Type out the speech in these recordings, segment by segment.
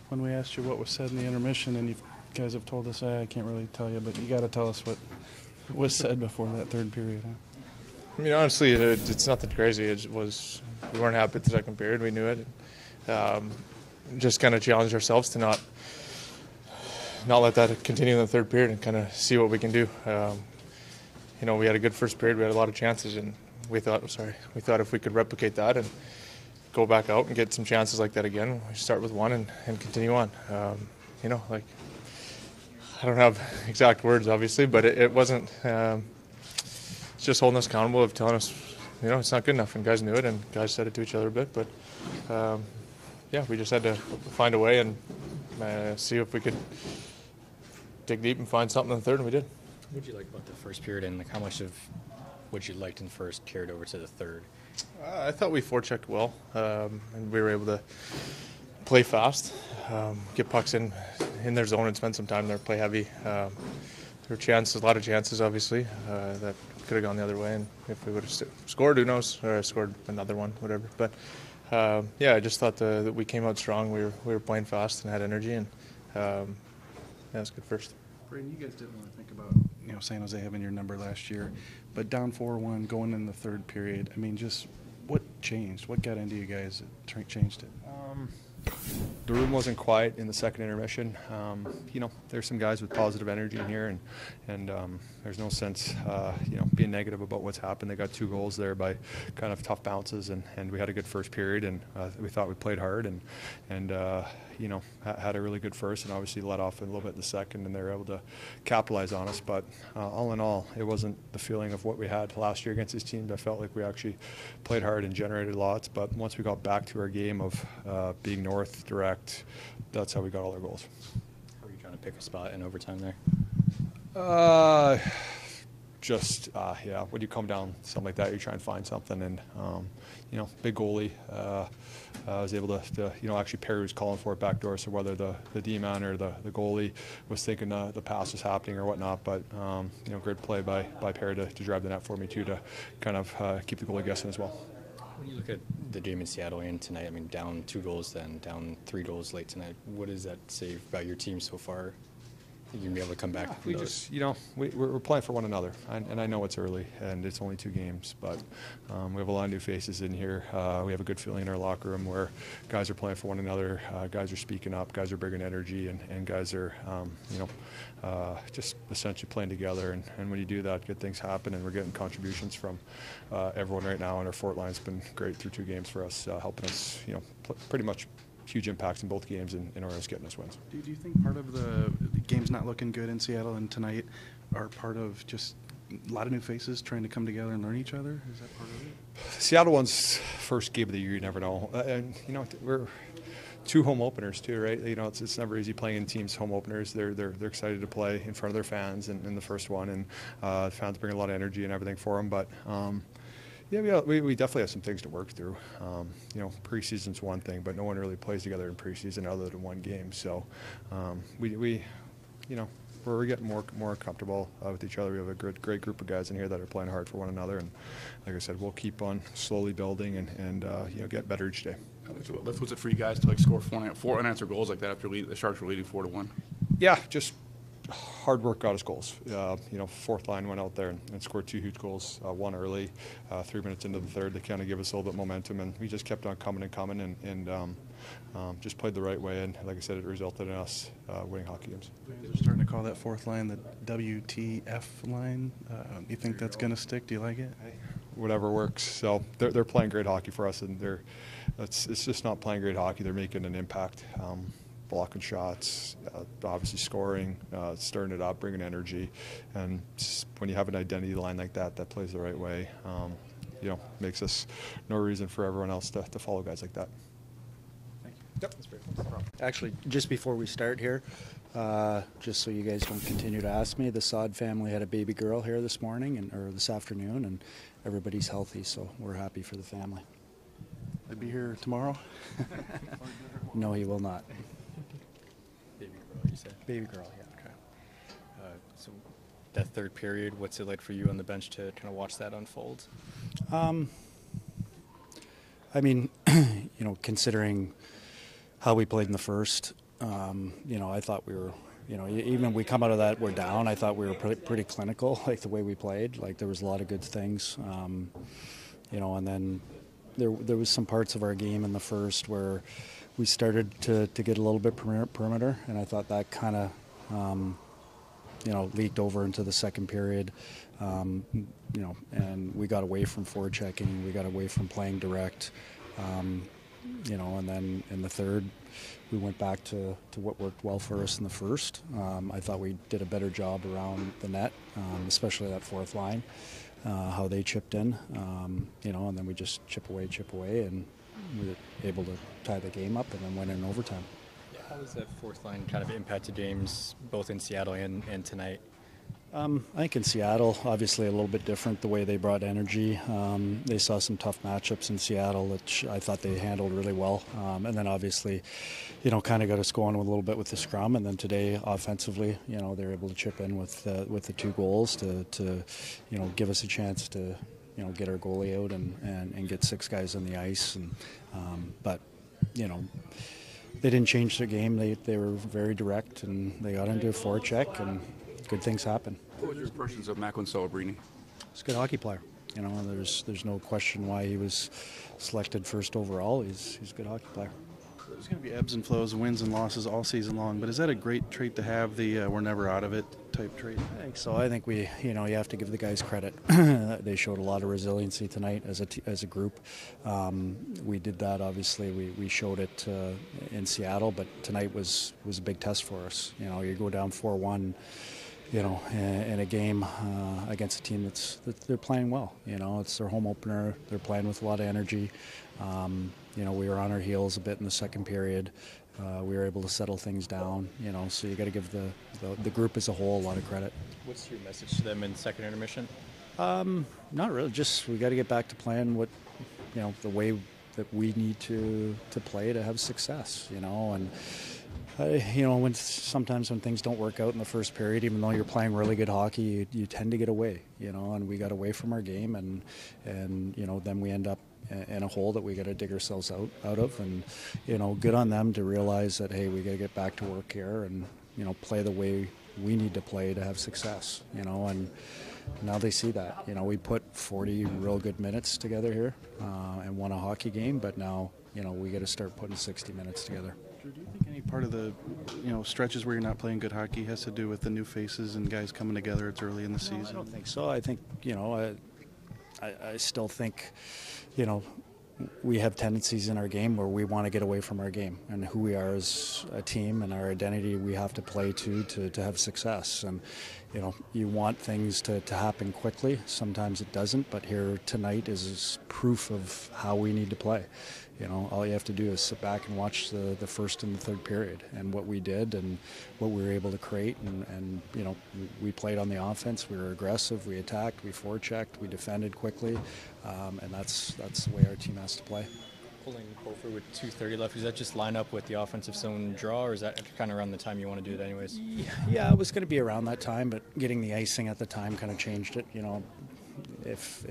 when we asked you what was said in the intermission, and you guys have told us, I can't really tell you, but you got to tell us what was said before that third period. Huh? I mean, honestly, it's nothing crazy. It was we weren't happy with the second period. We knew it. Just kind of challenged ourselves to not let that continue in the third period and kind of see what we can do. We had a good first period. We had a lot of chances, and we thought if we could replicate that and go back out and get some chances like that again, we start with one and continue on. I don't have exact words, obviously, but it wasn't. It's just holding us accountable of telling us, it's not good enough, and guys knew it, and guys said it to each other a bit. But we just had to find a way and see if we could dig deep and find something in the third, and we did. What did you like about the first period, and how much of what you liked in the first carried over to the third? I thought we forechecked well, and we were able to play fast, get pucks in their zone and spend some time there, play heavy. There were chances, a lot of chances, obviously, that could have gone the other way, and if we would have scored, who knows, or scored another one, whatever. But I just thought that we came out strong. We were playing fast and had energy, and it was good first. Brayden, you guys didn't want to think about San Jose having your number last year, but down 4-1 going in the third period. I mean, just what changed? What got into you guys that changed it? The room wasn't quiet in the second intermission. There's some guys with positive energy in here, and there's no sense, being negative about what's happened. They got 2 goals there by kind of tough bounces, and we had a good first period, and we thought we played hard, and had a really good first, and obviously let off a little bit in the second, and they were able to capitalize on us. But all in all, it wasn't the feeling of what we had last year against these teams. I felt like we actually played hard and generated lots, but once we got back to our game of being north, direct, that's how we got all our goals. How were you trying to pick a spot in overtime there? When you come down something like that, you try and find something, and big goalie. I was able to actually Perry was calling for it backdoor, so whether the D-man or the goalie was thinking the pass was happening or whatnot, but great play by Perry to drive the net for me too, to kind of keep the goalie guessing as well. When you look at the game in Seattle and tonight, I mean, down 2 goals, then down 3 goals late tonight, what does that say about your team so far? You're going to be able to come back? We're playing for one another, and I know it's early, and it's only 2 games, but we have a lot of new faces in here. We have a good feeling in our locker room where guys are playing for one another, guys are speaking up, guys are bringing energy, and guys are, just essentially playing together, and when you do that, good things happen, and we're getting contributions from everyone right now, and our fourth line's been great through 2 games for us, helping us, pretty much huge impacts in both games in order to getting us wins. Do you think part of the game's not looking good in Seattle and tonight are part of just a lot of new faces trying to come together and learn each other? Is that part of it? Seattle one's first game of the year, you never know. And, we're 2 home openers too, right? It's never easy playing in teams' home openers. They're excited to play in front of their fans in the first one, and the fans bring a lot of energy and everything for them. But we definitely have some things to work through. Preseason's one thing, but no one really plays together in preseason other than 1 game. So we're getting more comfortable with each other. We have a great group of guys in here that are playing hard for one another, and like I said, we'll keep on slowly building and get better each day. What was it for you guys to score 4 unanswered goals like that after the Sharks were leading 4-1? Yeah, just hard work got us goals. Fourth line went out there and scored 2 huge goals, 1 early, 3 minutes into the third. They kind of give us a little bit of momentum, and we just kept on coming and just played the right way. And like I said, it resulted in us winning hockey games. They're starting to call that fourth line the WTF line. You think that's going to stick? Do you like it? Whatever works. So they're playing great hockey for us, and it's just not playing great hockey. They're making an impact. Blocking shots, obviously scoring, stirring it up, bringing energy, and when you have an identity line like that plays the right way, makes us no reason for everyone else to follow guys like that. Thank you. Yep. That's great. No problem. Actually, just before we start here, just so you guys don't continue to ask me, the Sod family had a baby girl here this morning or this afternoon, and everybody's healthy, so we're happy for the family. They'll be here tomorrow? No, he will not. Baby girl, you said? Baby girl, yeah. Okay. So that third period, what's it like for you on the bench to kind of watch that unfold? I mean, considering how we played in the first, I thought we were, even we come out of that, we're down. I thought we were pretty clinical, like the way we played. Like there was a lot of good things, and then there was some parts of our game in the first where we started to get a little bit perimeter, and I thought that kind of, leaked over into the second period, and we got away from forechecking, we got away from playing direct, and then in the third, we went back to what worked well for us in the first. I thought we did a better job around the net, especially that fourth line, how they chipped in, and then we just chip away, and we were able to tie the game up and then win in overtime. How has that fourth line kind of impacted games, both in Seattle and tonight? I think in Seattle, obviously a little bit different, the way they brought energy. They saw some tough matchups in Seattle, which I thought they handled really well. And then obviously, kind of got us going a little bit with the scrum. And then today, offensively, they were able to chip in with the 2 goals to give us a chance to, get our goalie out and get 6 guys on the ice. And but, they didn't change their game. They were very direct, and they got into a forecheck, and good things happen. What was your impressions of Macklin Celebrini? He's a good hockey player. There's no question why he was selected first overall. He's a good hockey player. There's going to be ebbs and flows, wins and losses all season long, but is that a great trait to have, the we're never out of it type trait? I think so. I think we, you have to give the guys credit. They showed a lot of resiliency tonight as a group. We did that, obviously. We showed it in Seattle, but tonight was a big test for us. You go down 4-1. In a game against a team that they're playing well. It's their home opener. They're playing with a lot of energy. We were on our heels a bit in the second period. We were able to settle things down. So you got to give the group as a whole a lot of credit. What's your message to them in second intermission? Not really. Just we got to get back to playing what, the way that we need to play to have success. And. Sometimes when things don't work out in the first period, even though you're playing really good hockey, you tend to get away, and we got away from our game, and then we end up in a hole that we got to dig ourselves out of, and good on them to realize that, hey, we got to get back to work here and play the way we need to play to have success, and now they see that. We put 40 real good minutes together here and won a hockey game, but now we got to start putting 60 minutes together. Do you think any part of the stretches where you're not playing good hockey has to do with the new faces and guys coming together? It's early in the season. I don't think so. I think I still think we have tendencies in our game where we want to get away from our game and who we are as a team and our identity we have to play to have success. And you want things to happen quickly. Sometimes it doesn't, but here tonight is proof of how we need to play. All you have to do is sit back and watch the first and the third period and what we did and what we were able to create. And we played on the offense. We were aggressive. We attacked. We forechecked. We defended quickly. And that's the way our team has to play. Pulling Hofer with 2:30 left, does that just line up with the offensive zone draw, or is that kind of around the time you want to do it anyways? Yeah, it was going to be around that time, but getting the icing at the time kind of changed it. If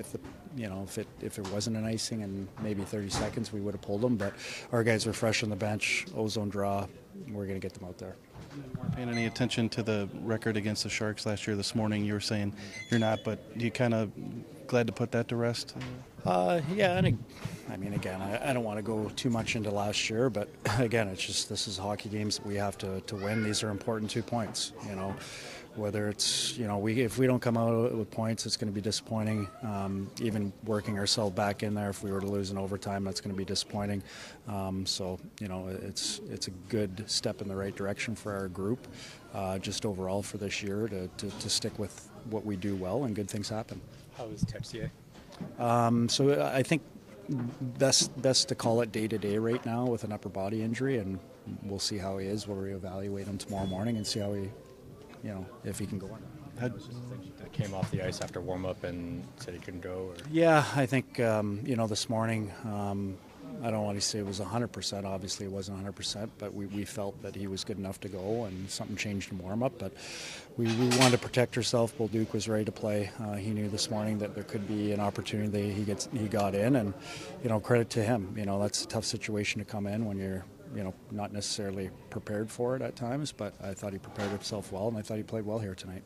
it wasn't an icing in maybe 30 seconds, we would have pulled them. But our guys were fresh on the bench, ozone draw. We're going to get them out there. You weren't paying any attention to the record against the Sharks last year. This morning, you were saying you're not, but you kind of glad to put that to rest? Yeah, and again, I don't want to go too much into last year, but again, it's just this is hockey games that we have to win. These are important 2 points. Whether it's, if we don't come out with points, it's going to be disappointing. Even working ourselves back in there, if we were to lose in overtime, that's going to be disappointing. So, it's a good step in the right direction for our group, just overall for this year to stick with what we do well and good things happen. How is Texier? So I think best to call it day-to-day right now with an upper body injury, and we'll see how he is. We'll reevaluate him tomorrow morning and see how he, if he can go on. That came off the ice after warm-up and said he couldn't go? Or? Yeah, I think, this morning, I don't want to say it was 100%. Obviously, it wasn't 100%, but we felt that he was good enough to go, and something changed in warm-up. But we wanted to protect ourselves. Bolduc was ready to play. He knew this morning that there could be an opportunity that he got in, and credit to him. That's a tough situation to come in when you're not necessarily prepared for it at times, but I thought he prepared himself well, and I thought he played well here tonight.